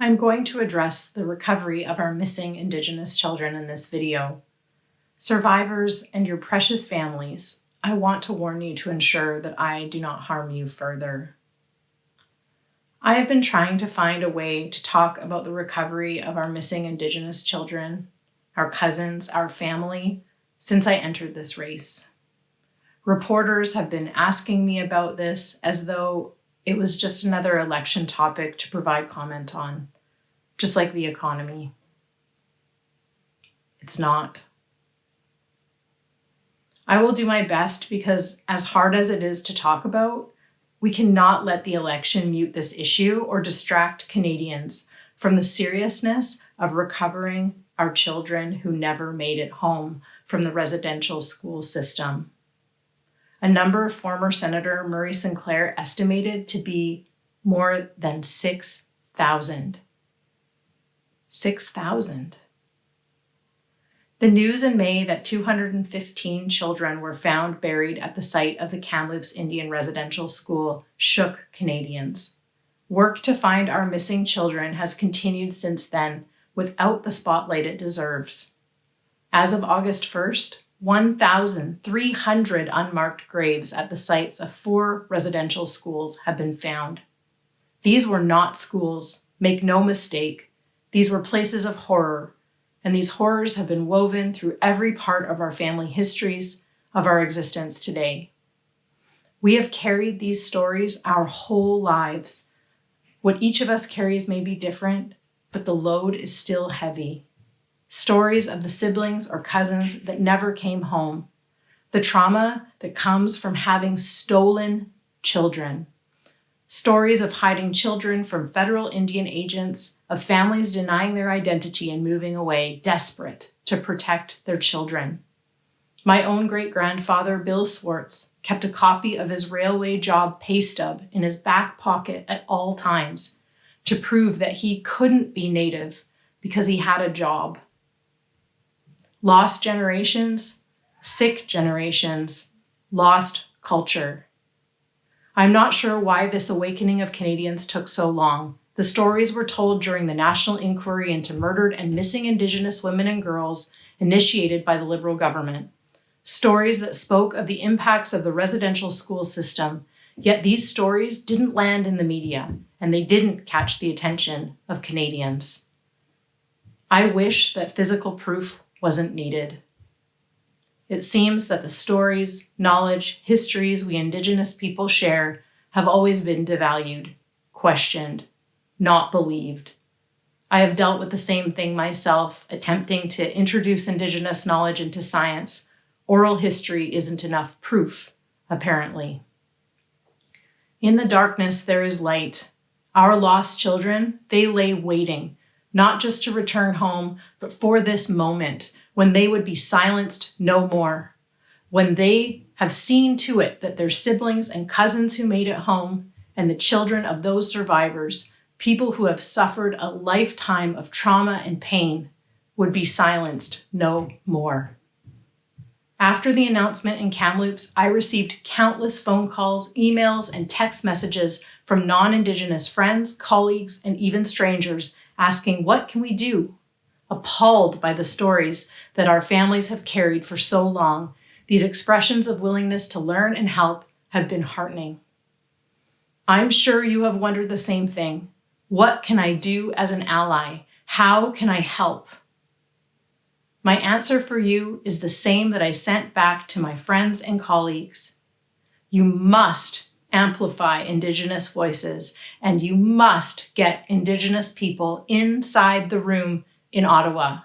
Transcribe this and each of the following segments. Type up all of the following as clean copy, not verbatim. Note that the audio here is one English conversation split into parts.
I'm going to address the recovery of our missing Indigenous children in this video. Survivors and your precious families, I want to warn you to ensure that I do not harm you further. I have been trying to find a way to talk about the recovery of our missing Indigenous children, our cousins, our family, since I entered this race. Reporters have been asking me about this as though it was just another election topic to provide comment on, just like the economy. It's not. I will do my best because, as hard as it is to talk about, we cannot let the election mute this issue or distract Canadians from the seriousness of recovering our children who never made it home from the residential school system. A number former Senator Murray Sinclair estimated to be more than 6,000. 6,000. The news in May that 215 children were found buried at the site of the Kamloops Indian Residential School shook Canadians. Work to find our missing children has continued since then without the spotlight it deserves. As of August 1st, 1,300 unmarked graves at the sites of 4 residential schools have been found. These were not schools, make no mistake. These were places of horror, and these horrors have been woven through every part of our family histories, of our existence today. We have carried these stories our whole lives. What each of us carries may be different, but the load is still heavy. Stories of the siblings or cousins that never came home. The trauma that comes from having stolen children. Stories of hiding children from federal Indian agents, of families denying their identity and moving away, desperate to protect their children. My own great-grandfather, Bill Swartz, kept a copy of his railway job pay stub in his back pocket at all times to prove that he couldn't be Native because he had a job. Lost generations, sick generations, lost culture. I'm not sure why this awakening of Canadians took so long. The stories were told during the national inquiry into murdered and missing Indigenous women and girls initiated by the Liberal government. Stories that spoke of the impacts of the residential school system, yet these stories didn't land in the media, and they didn't catch the attention of Canadians. I wish that physical proof wasn't needed. It seems that the stories, knowledge, histories we Indigenous people share have always been devalued, questioned, not believed. I have dealt with the same thing myself, attempting to introduce Indigenous knowledge into science. Oral history isn't enough proof, apparently. In the darkness, there is light. Our lost children, they lay waiting, not just to return home, but for this moment when they would be silenced no more, when they have seen to it that their siblings and cousins who made it home and the children of those survivors, people who have suffered a lifetime of trauma and pain, would be silenced no more. After the announcement in Kamloops, I received countless phone calls, emails, and text messages from non-Indigenous friends, colleagues, and even strangers asking, what can we do? Appalled by the stories that our families have carried for so long, these expressions of willingness to learn and help have been heartening. I'm sure you have wondered the same thing. What can I do as an ally? How can I help? My answer for you is the same that I sent back to my friends and colleagues. You must amplify Indigenous voices, and you must get Indigenous people inside the room in Ottawa.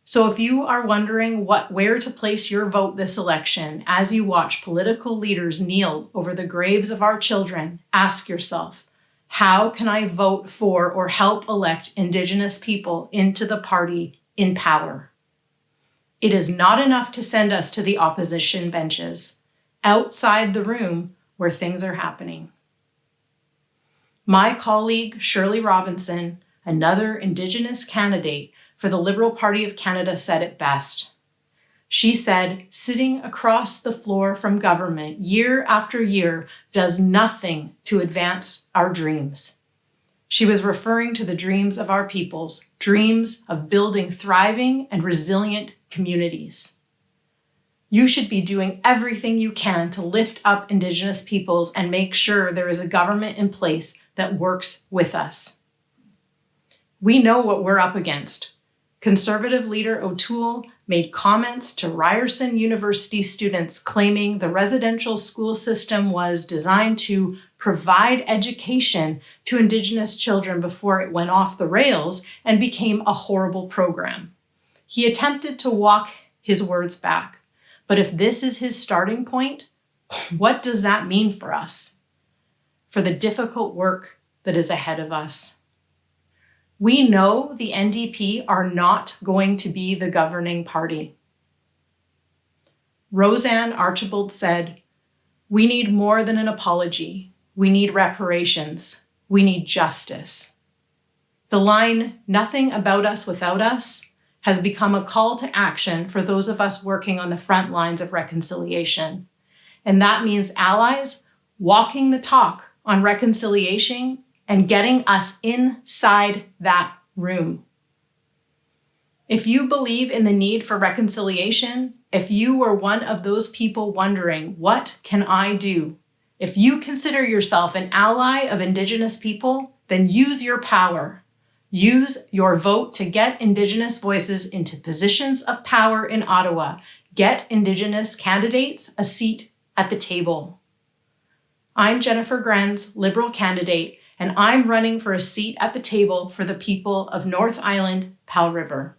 So if you are wondering where to place your vote this election as you watch political leaders kneel over the graves of our children, ask yourself, how can I vote for or help elect Indigenous people into the party in power? It is not enough to send us to the opposition benches, outside the room where things are happening. My colleague, Shirley Robinson, another Indigenous candidate for the Liberal Party of Canada, said it best. She said, sitting across the floor from government year after year does nothing to advance our dreams. She was referring to the dreams of our peoples, dreams of building thriving and resilient communities. You should be doing everything you can to lift up Indigenous peoples and make sure there is a government in place that works with us. We know what we're up against. Conservative leader O'Toole made comments to Ryerson University students claiming the residential school system was designed to provide education to Indigenous children before it went off the rails and became a horrible program. He attempted to walk his words back. But if this is his starting point, what does that mean for us? For the difficult work that is ahead of us. We know the NDP are not going to be the governing party. Roseanne Archibald said, "We need more than an apology. We need reparations. We need justice." The line, "Nothing about us without us," has become a call to action for those of us working on the front lines of reconciliation. And that means allies walking the talk on reconciliation and getting us inside that room. If you believe in the need for reconciliation, if you were one of those people wondering, what can I do? If you consider yourself an ally of Indigenous people, then use your power. Use your vote to get Indigenous voices into positions of power in Ottawa. Get Indigenous candidates a seat at the table. I'm Jennifer Grenz, Liberal candidate, and I'm running for a seat at the table for the people of North Island, Powell River.